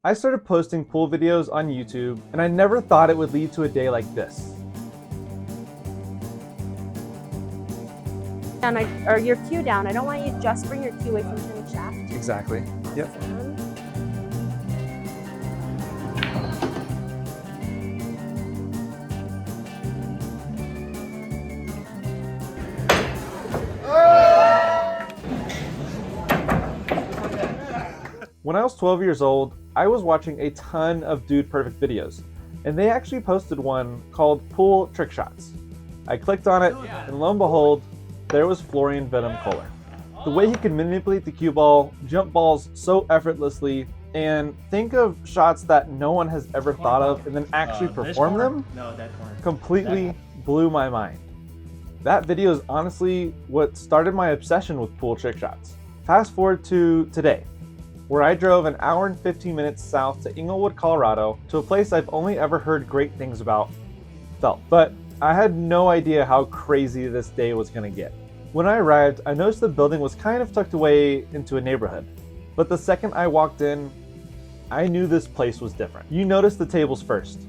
I started posting pool videos on YouTube, and I never thought it would lead to a day like this. Or your cue down. I don't want you to just bring your cue away from the shaft. Exactly. Yep. When I was 12 years old, I was watching a ton of Dude Perfect videos, and they actually posted one called Pool Trick Shots. I clicked on it, and lo and behold, there was Florian Venom Kohler. The way he could manipulate the cue ball, jump balls so effortlessly, and think of shots that no one has ever thought of and then actually perform them, completely blew my mind. That video is honestly what started my obsession with pool trick shots. Fast forward to today, where I drove an hour and 15 minutes south to Englewood, Colorado, to a place I've only ever heard great things about, but I had no idea how crazy this day was gonna get. When I arrived, I noticed the building was kind of tucked away into a neighborhood, but the second I walked in, I knew this place was different. You notice the tables first.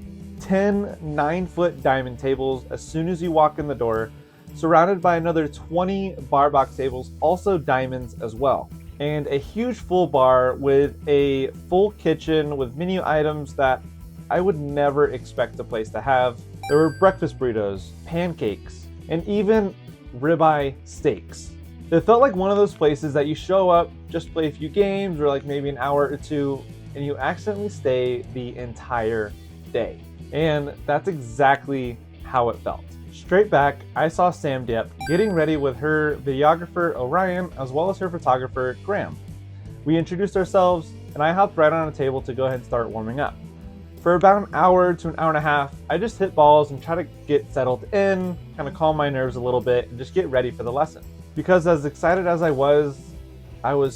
10 9-foot diamond tables as soon as you walk in the door, surrounded by another 20 bar box tables, also diamonds as well. And a huge full bar with a full kitchen with menu items that I would never expect a place to have. There were breakfast burritos, pancakes, and even ribeye steaks. It felt like one of those places that you show up, just play a few games or like maybe an hour or two, and you accidentally stay the entire day. And that's exactly how it felt. Straight back, I saw Samm Diep getting ready with her videographer Orion as well as her photographer Graham. We introduced ourselves and I hopped right on a table to go ahead and start warming up. For about an hour to an hour and a half, I just hit balls and try to get settled in, kind of calm my nerves a little bit and just get ready for the lesson. Because as excited as I was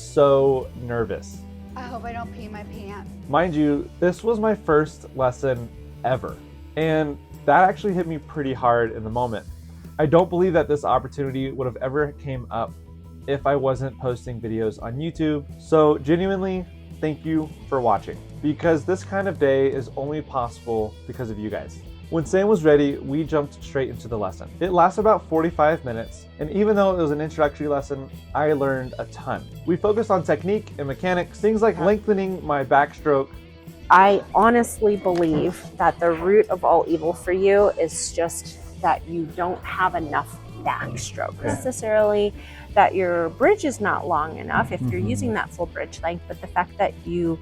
so nervous. I hope I don't pee my pants. Mind you, this was my first lesson ever. And that actually hit me pretty hard in the moment. I don't believe that this opportunity would have ever came up if I wasn't posting videos on YouTube. So genuinely, thank you for watching, because this kind of day is only possible because of you guys. When Sam was ready, we jumped straight into the lesson. It lasts about 45 minutes, and even though it was an introductory lesson, I learned a ton. We focused on technique and mechanics, things like lengthening my backstroke. I honestly believe that the root of all evil for you is just that you don't have enough backstroke. Necessarily that your bridge is not long enough if you're using that full bridge length, but the fact that you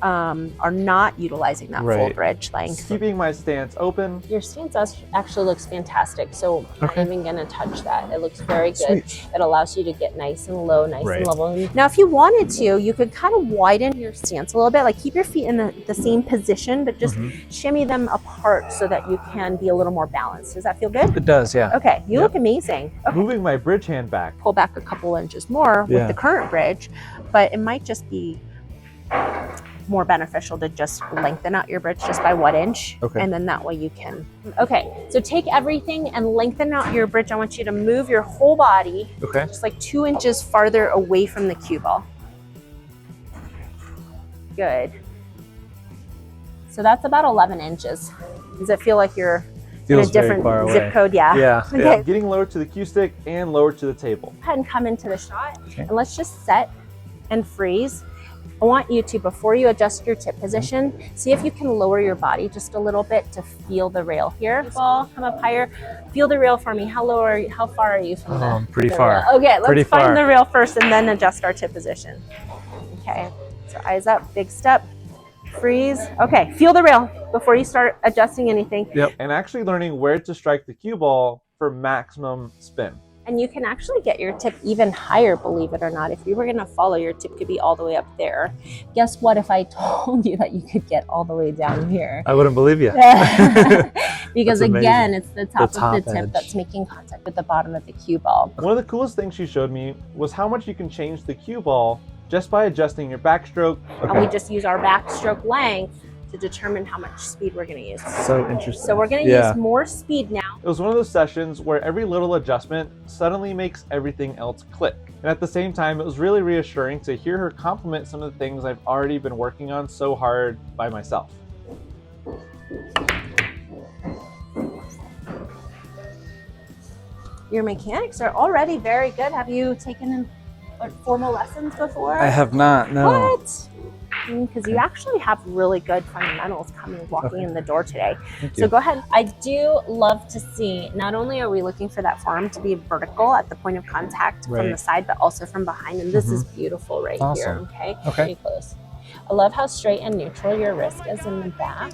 are not utilizing that full bridge length. Keeping my stance open. Your stance actually looks fantastic, so I'm not even gonna touch that. It looks very good. Sweet. It allows you to get nice and low, nice and level. Now, if you wanted to, you could kind of widen your stance a little bit, like keep your feet in the same position, but just shimmy them apart so that you can be a little more balanced. Does that feel good? It does, yeah. Okay, you look amazing. Okay. Moving my bridge hand back. Pull back a couple inches more with the current bridge, but it might just be more beneficial to just lengthen out your bridge just by 1 inch. And then that way you can. Okay, so take everything and lengthen out your bridge. I want you to move your whole body just like 2 inches farther away from the cue ball. Good. So that's about 11 inches. Does it feel like you're in a different zip code? Yeah. Okay. Getting lower to the cue stick and lower to the table. Go ahead and come into the shot and let's just set and freeze. I want you to, before you adjust your tip position, see if you can lower your body just a little bit to feel the rail here. Ball, come up higher. Feel the rail for me. How far are you from the pretty the far. Rail? Okay, let's find the rail first and then adjust our tip position. Okay, so eyes up, big step, freeze. Okay, feel the rail before you start adjusting anything. And actually learning where to strike the cue ball for maximum spin. And you can actually get your tip even higher, believe it or not. If you were gonna follow, your tip could be all the way up there. Guess what, if I told you that you could get all the way down here? I wouldn't believe you. Because again, it's the top of the tip that's making contact with the bottom of the cue ball. One of the coolest things she showed me was how much you can change the cue ball just by adjusting your backstroke. And we just use our backstroke length to determine how much speed we're gonna use. So interesting. So we're gonna use more speed now. It was one of those sessions where every little adjustment suddenly makes everything else click. And at the same time, it was really reassuring to hear her compliment some of the things I've already been working on so hard by myself. Your mechanics are already very good. Have you taken formal lessons before? I have not, no. What? Because you actually have really good fundamentals walking in the door today. So go ahead. I do love to see, not only are we looking for that form to be vertical at the point of contact from the side, but also from behind. And this is beautiful right here, okay? Pretty close. I love how straight and neutral your wrist is in the back.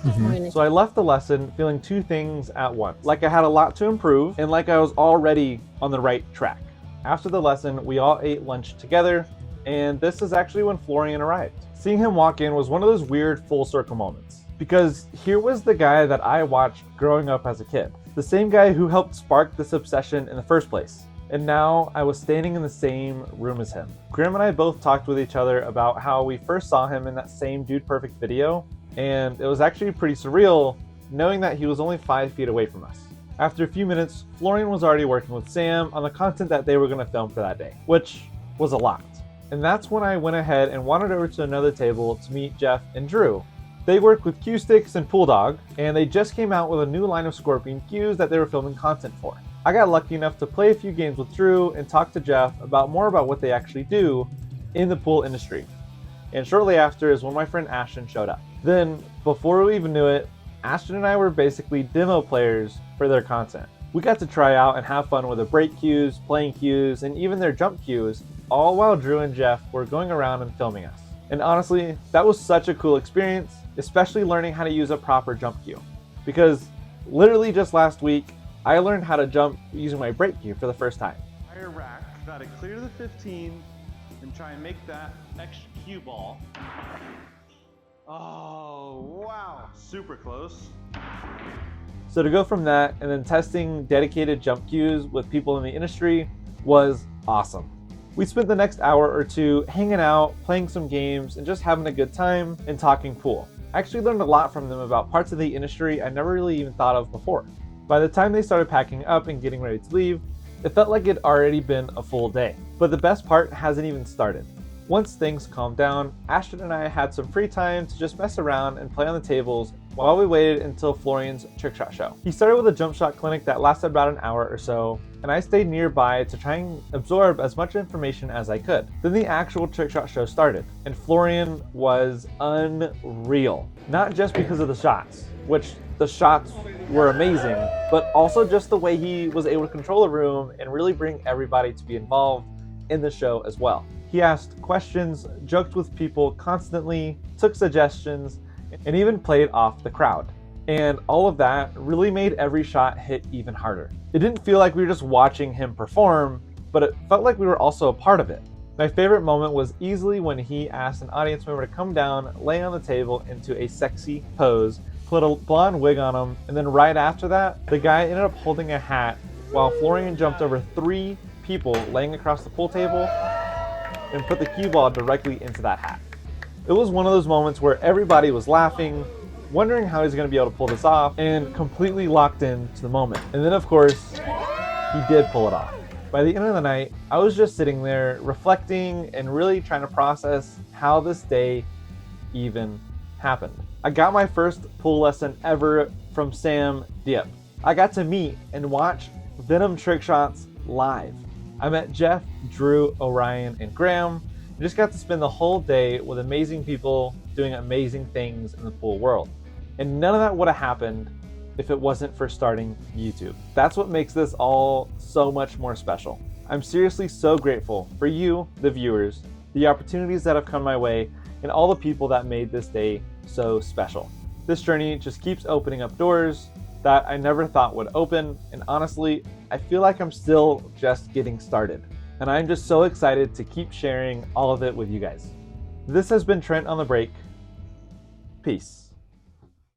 So I left the lesson feeling two things at once. Like I had a lot to improve and like I was already on the right track. After the lesson, we all ate lunch together, and this is actually when Florian arrived. Seeing him walk in was one of those weird full circle moments, because here was the guy that I watched growing up as a kid. The same guy who helped spark this obsession in the first place. And now I was standing in the same room as him. Graham and I both talked with each other about how we first saw him in that same Dude Perfect video, and it was actually pretty surreal knowing that he was only 5 feet away from us. After a few minutes, Florian was already working with Sam on the content that they were going to film for that day, which was a lot. And that's when I went ahead and wandered over to another table to meet Jeff and Drew. They work with cue sticks and Pool Dog, and they just came out with a new line of Scorpion cues that they were filming content for. I got lucky enough to play a few games with Drew and talk to Jeff about more about what they actually do in the pool industry. And shortly after is when my friend Ashton showed up. Then, before we even knew it, Ashton and I were basically demo players for their content. We got to try out and have fun with the break cues, playing cues, and even their jump cues, all while Drew and Jeff were going around and filming us. And honestly, that was such a cool experience, especially learning how to use a proper jump cue. Because literally just last week, I learned how to jump using my break cue for the first time. Higher rack, gotta clear the 15 and try and make that extra cue ball. Oh, wow, super close. So to go from that and then testing dedicated jump cues with people in the industry was awesome. We spent the next hour or two hanging out, playing some games, and just having a good time and talking pool. I actually learned a lot from them about parts of the industry I never really even thought of before. By the time they started packing up and getting ready to leave, it felt like it'd already been a full day. But the best part hasn't even started. Once things calmed down, Ashton and I had some free time to just mess around and play on the tables while we waited until Florian's trick shot show. He started with a jump shot clinic that lasted about an hour or so, and I stayed nearby to try and absorb as much information as I could. Then the actual trick shot show started, and Florian was unreal. Not just because of the shots, which the shots were amazing, but also just the way he was able to control the room and really bring everybody to be involved in the show as well. He asked questions, joked with people constantly, took suggestions, and even played off the crowd. And all of that really made every shot hit even harder. It didn't feel like we were just watching him perform, but it felt like we were also a part of it. My favorite moment was easily when he asked an audience member to come down, lay on the table into a sexy pose, put a blonde wig on him, and then right after that, the guy ended up holding a hat while Florian jumped over 3 people laying across the pool table and put the cue ball directly into that hat. It was one of those moments where everybody was laughing, wondering how he's going to be able to pull this off, and completely locked into the moment. And then of course, he did pull it off. By the end of the night, I was just sitting there reflecting and really trying to process how this day even happened. I got my first pool lesson ever from Samm Diep. I got to meet and watch Venom trick shots live. I met Jeff, Drew, Orion, and Graham, and just got to spend the whole day with amazing people doing amazing things in the pool world. And none of that would have happened if it wasn't for starting YouTube. That's what makes this all so much more special. I'm seriously so grateful for you, the viewers, the opportunities that have come my way, and all the people that made this day so special. This journey just keeps opening up doors that I never thought would open, and honestly, I feel like I'm still just getting started. And I'm just so excited to keep sharing all of it with you guys. This has been Trent on the Break. Peace.